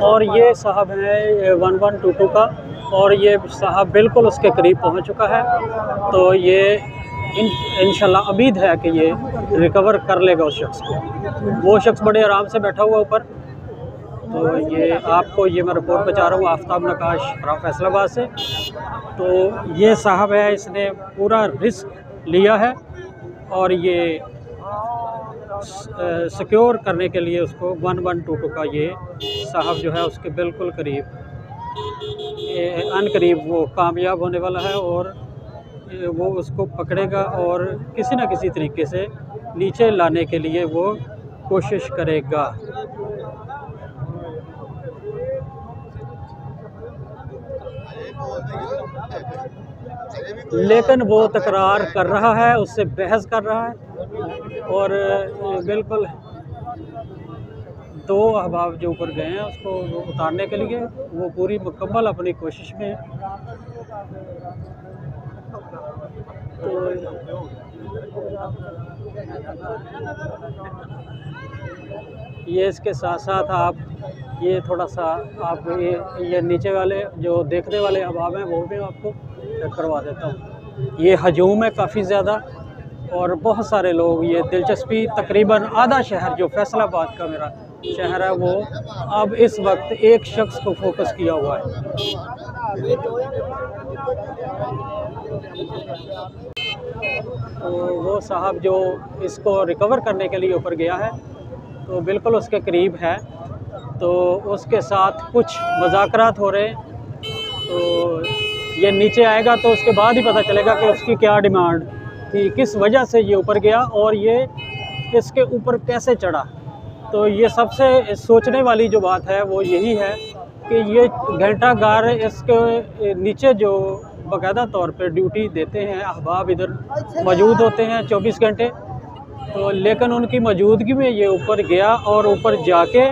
और ये साहब है 1122 का, और ये साहब बिल्कुल उसके करीब पहुंच चुका है। तो ये इंशाल्लाह उम्मीद है कि ये रिकवर कर लेगा उस शख्स को। वो शख्स बड़े आराम से बैठा हुआ ऊपर। तो ये आपको ये मैं रिपोर्ट बचा रहा हूँ आफ्ताब नकाश फ्रॉम फैसलाबाद से। तो ये साहब है, इसने पूरा रिस्क लिया है और ये सिक्योर करने के लिए उसको 1122 का ये साहब जो है उसके बिल्कुल करीब अनकरीब वो कामयाब होने वाला है, और वो उसको पकड़ेगा और किसी न किसी तरीके से नीचे लाने के लिए वो कोशिश करेगा। लेकिन वो तकरार कर रहा है, उससे बहस कर रहा है, और बिल्कुल दो अहबाब जो ऊपर गए हैं उसको उतारने के लिए वो पूरी मुकम्मल अपनी कोशिश में है। तो ये इसके साथ साथ आप ये थोड़ा सा आप ये नीचे वाले जो देखने वाले अहबाब हैं वो भी आपको चेक करवा देता हूँ। ये हजूम है काफ़ी ज़्यादा, और बहुत सारे लोग, ये दिलचस्पी तकरीबन आधा शहर जो फैसलाबाद का मेरा शहर है वो अब इस वक्त एक शख्स को फोकस किया हुआ है। तो वो साहब जो इसको रिकवर करने के लिए ऊपर गया है तो बिल्कुल उसके करीब है, तो उसके साथ कुछ मुज़ाकरात हो रहे हैं। तो ये नीचे आएगा तो उसके बाद ही पता चलेगा कि उसकी क्या डिमांड थी, किस वजह से ये ऊपर गया और ये इसके ऊपर कैसे चढ़ा। तो ये सबसे सोचने वाली जो बात है वो यही है कि ये घंटागार इसके नीचे जो बाकायदा तौर पे ड्यूटी देते हैं अहबाब इधर मौजूद होते हैं 24 घंटे। तो लेकिन उनकी मौजूदगी में ये ऊपर गया और ऊपर जाके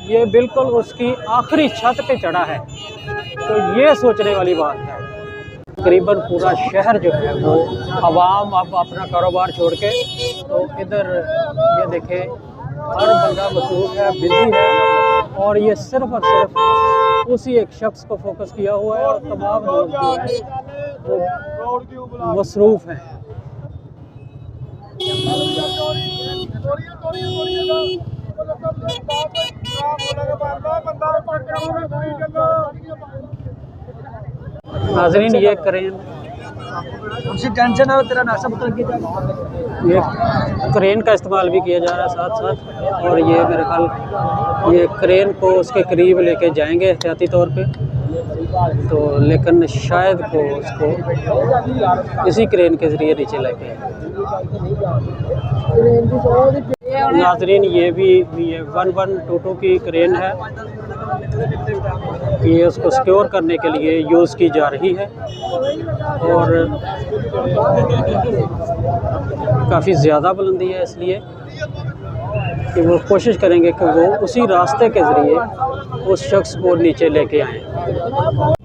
ये बिल्कुल उसकी आखिरी छत पे चढ़ा है। तो ये सोचने वाली बात है। तकरीबन पूरा शहर जो है वो आवाम अब अपना कारोबार छोड़ के तो इधर ये देखें हर बंदा मसरूफ है, बिजी है, और ये सिर्फ और सिर्फ उसी एक शख्स को फोकस किया हुआ है और तमाम लोग जो है वो मसरूफ हैं। नाज़रीन ये क्रेन, उनसे टेंशन है तेरा नाशा बता किया, ये क्रेन का इस्तेमाल भी किया जा रहा है साथ साथ, और ये मेरे ख्याल ये क्रेन को उसके करीब लेके जाएंगे एहतियाती तौर पे। तो लेकिन शायद को उसको इसी क्रेन के ज़रिए नीचे लेके। नाज़रीन ये भी ये 1122 की क्रेन है, ये उसको सिक्योर करने के लिए यूज़ की जा रही है, और काफ़ी ज़्यादा बुलंदी है इसलिए कि वो कोशिश करेंगे कि वो उसी रास्ते के ज़रिए उस शख्स को नीचे लेके आएँ।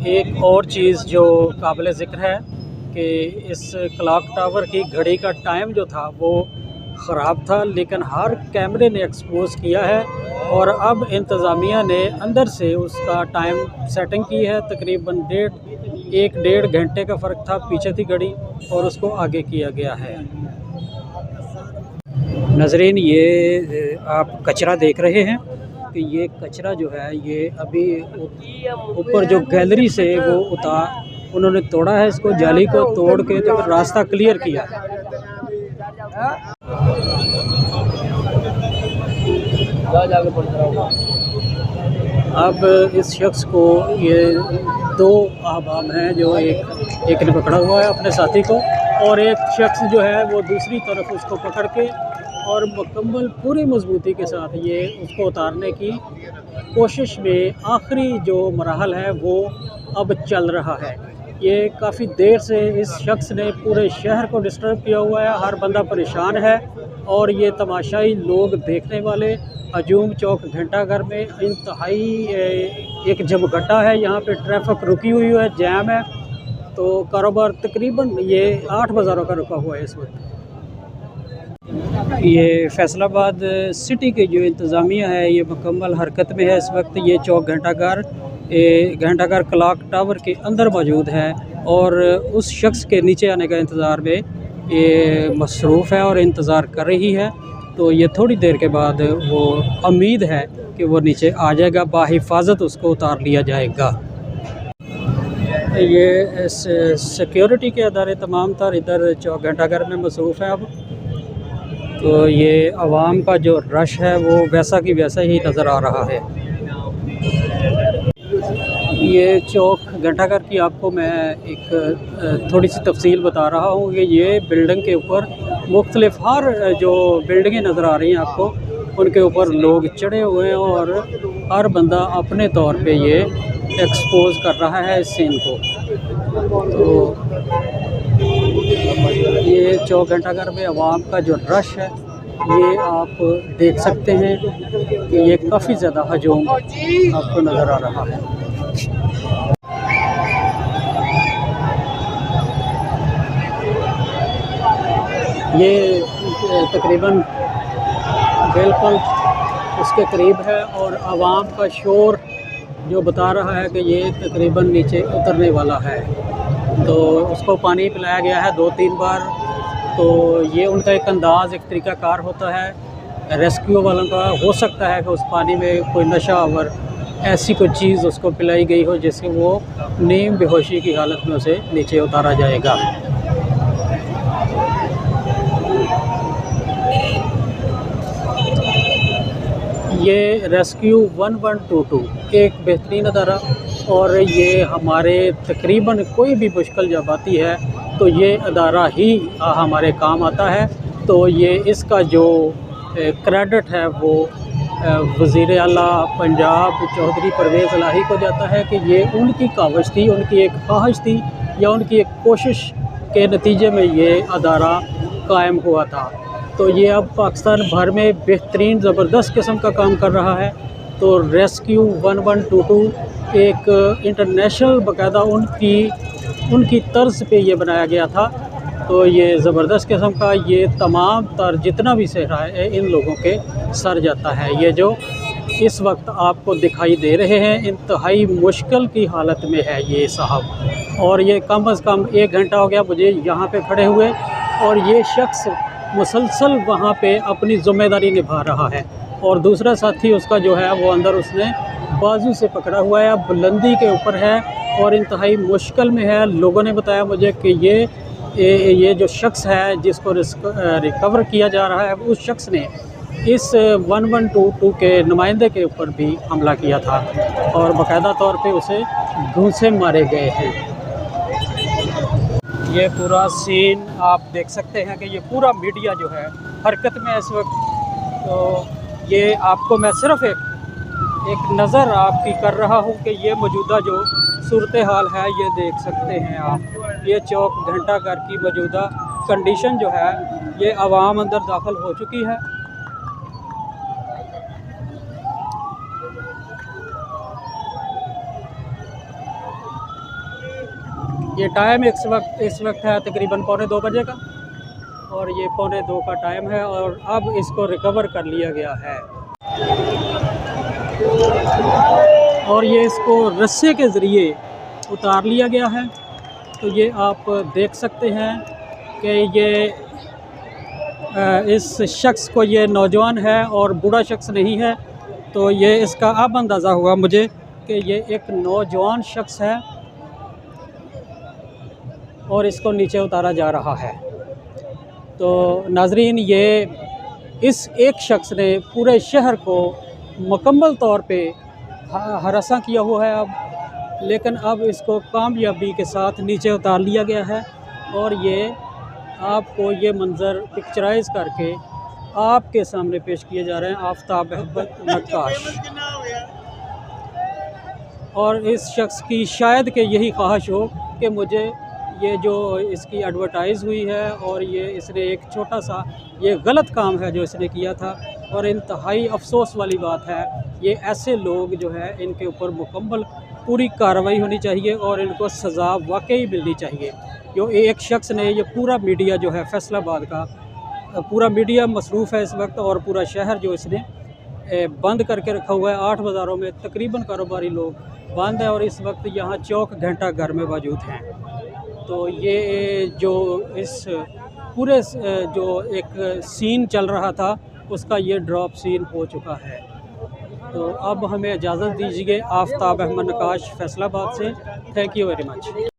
एक और चीज़ जो काबिल ज़िक्र है कि इस क्लॉक टावर की घड़ी का टाइम जो था वो ख़राब था, लेकिन हर कैमरे ने एक्सपोज़ किया है और अब इंतज़ामिया ने अंदर से उसका टाइम सेटिंग की है। तकरीबन 1.5 घंटे का फ़र्क था, पीछे थी घड़ी और उसको आगे किया गया है। नाज़रीन ये आप कचरा देख रहे हैं कि ये कचरा जो है ये अभी ऊपर जो गैलरी से वो उन्होंने तोड़ा है, इसको जाली को तोड़ के तो फिर रास्ता क्लियर किया है। अब इस शख्स को ये दो अहबाब हैं जो एक ने पकड़ा हुआ है अपने साथी को, और एक शख्स जो है वो दूसरी तरफ उसको पकड़ के और मुकम्मल पूरी मजबूती के साथ ये उसको उतारने की कोशिश में आखिरी जो मराहल है वो अब चल रहा है। ये काफ़ी देर से इस शख्स ने पूरे शहर को डिस्टर्ब किया हुआ है, हर बंदा परेशान है, और ये तमाशाई लोग देखने वाले हजूम चौक घंटाघर में इंतहाई एक जमघटा है। यहाँ पे ट्रैफिक रुकी हुई है, जैम है, तो कारोबार तकरीबन ये 8 बाज़ारों का रुका हुआ है इस वक्त। ये फैसलाबाद सिटी की जो इंतज़ामिया है ये मुकम्मल हरकत में है इस वक्त। ये चौक घंटाघर क्लॉक टावर के अंदर मौजूद है और उस शख्स के नीचे आने का इंतज़ार में ये मसरूफ़ है और इंतज़ार कर रही है। तो ये थोड़ी देर के बाद वो उम्मीद है कि वो नीचे आ जाएगा, बाहिफाजत उसको उतार लिया जाएगा। ये सिक्योरिटी के अदारे तमाम तर इधर चौक घंटाघर में मसरूफ़ है अब। तो ये आवाम का जो रश है वो वैसा की वैसा ही नज़र आ रहा है। ये चौक घंटाघर की आपको मैं एक थोड़ी सी तफसील बता रहा हूँ कि ये बिल्डिंग के ऊपर मुख्तलिफ हर जो बिल्डिंगें नज़र आ रही हैं आपको, उनके ऊपर लोग चढ़े हुए हैं और हर बंदा अपने तौर पे ये एक्सपोज कर रहा है इस सीन को। तो ये चौक घंटाघर में आवाम का जो रश है ये आप देख सकते हैं कि ये काफ़ी ज़्यादा हजूम आपको नज़र आ रहा है। ये तकरीबन बिल्कुल उसके करीब है और आवाम का शोर जो बता रहा है कि ये तकरीबन नीचे उतरने वाला है। तो उसको पानी पिलाया गया है 2-3 बार। तो ये उनका एक अंदाज़, एक तरीक़ाकार होता है रेस्क्यू वालों का। हो सकता है कि उस पानी में कोई नशा और ऐसी कोई चीज़ उसको पिलाई गई हो जिससे वो नीम बेहोशी की हालत में उसे नीचे उतारा जाएगा। ये रेस्क्यू 1122 एक बेहतरीन अदारा, और ये हमारे तकरीबन कोई भी मुश्किल जब आती है तो ये अदारा ही हमारे काम आता है। तो ये इसका जो क्रेडिट है वो वज़ीर आला पंजाब चौधरी परवेज़ इलाही को जाता है कि ये उनकी काविश थी, उनकी एक ख्वाहिश थी या उनकी एक कोशिश के नतीजे में ये अदारा कायम हुआ था। तो ये अब पाकिस्तान भर में बेहतरीन ज़बरदस्त किस्म का काम कर रहा है। तो रेस्क्यू 1122 एक इंटरनेशनल बाकायदा उनकी तर्ज पे ये बनाया गया था। तो ये ज़बरदस्त किस्म का ये तमाम तर जितना भी सहरा है इन लोगों के सर जाता है। ये जो इस वक्त आपको दिखाई दे रहे हैं इंतहाई मुश्किल की हालत में है ये साहब, और ये कम अज़ कम 1 घंटा हो गया मुझे यहाँ पे खड़े हुए, और ये शख्स मुसलसल वहाँ पे अपनी ज़िम्मेदारी निभा रहा है। और दूसरा साथी उसका जो है वो अंदर उसने बाजू से पकड़ा हुआ है, बुलंदी के ऊपर है और इंतहाई मुश्किल में है। लोगों ने बताया मुझे कि ये जो शख्स है जिसको रिकवर किया जा रहा है, उस शख्स ने इस 1122 के नुमाइंदे के ऊपर भी हमला किया था और बाकायदा तौर पे उसे घूंसे मारे गए हैं। ये पूरा सीन आप देख सकते हैं कि ये पूरा मीडिया जो है हरकत में इस वक्त। तो ये आपको मैं सिर्फ़ एक नज़र आपकी कर रहा हूँ कि ये मौजूदा जो सूरत हाल है ये देख सकते हैं आप। ये चौक घंटाघर की मौजूदा कंडीशन जो है, ये आवाम अंदर दाखिल हो चुकी है। ये टाइम इस वक्त है तकरीबन 1:45 बजे का, और ये 1:45 का टाइम है और अब इसको रिकवर कर लिया गया है और ये इसको रस्से के ज़रिए उतार लिया गया है। तो ये आप देख सकते हैं कि ये इस शख्स को, ये नौजवान है और बूढ़ा शख्स नहीं है। तो ये इसका अब अंदाज़ा हुआ मुझे कि ये एक नौजवान शख्स है और इसको नीचे उतारा जा रहा है। तो नाज़रीन, ये इस एक शख्स ने पूरे शहर को मुकम्मल तौर पे हरासा किया हुआ है अब, लेकिन अब इसको कामयाबी के साथ नीचे उतार लिया गया है और ये आपको ये मंज़र पिक्चराइज़ करके आपके सामने पेश किए जा रहे हैं आफ्ताब अहमद नक्काश। और इस शख्स की शायद कि यही ख्वाहिश हो कि मुझे ये जो इसकी एडवर्टाइज़ हुई है और ये इसने एक छोटा सा ये गलत काम है जो इसने किया था। और इंतहाई अफसोस वाली बात है, ये ऐसे लोग जो है इनके ऊपर मुकम्मल पूरी कार्रवाई होनी चाहिए और इनको सज़ा वाकई मिलनी चाहिए। जो एक शख्स ने ये पूरा मीडिया जो है फैसलाबाद का पूरा मीडिया मसरूफ़ है इस वक्त और पूरा शहर जो इसने बंद करके रखा हुआ है। 8 बाज़ारों में तकरीबन कारोबारी लोग बंद हैं और इस वक्त यहाँ चौक घंटा घर में मौजूद हैं। तो ये जो इस पूरे जो एक सीन चल रहा था उसका ये ड्रॉप सीन हो चुका है। तो अब हमें इजाज़त दीजिए। आफ्ताब अहमद नकाश, फैसलाबाद से। Thank you very much.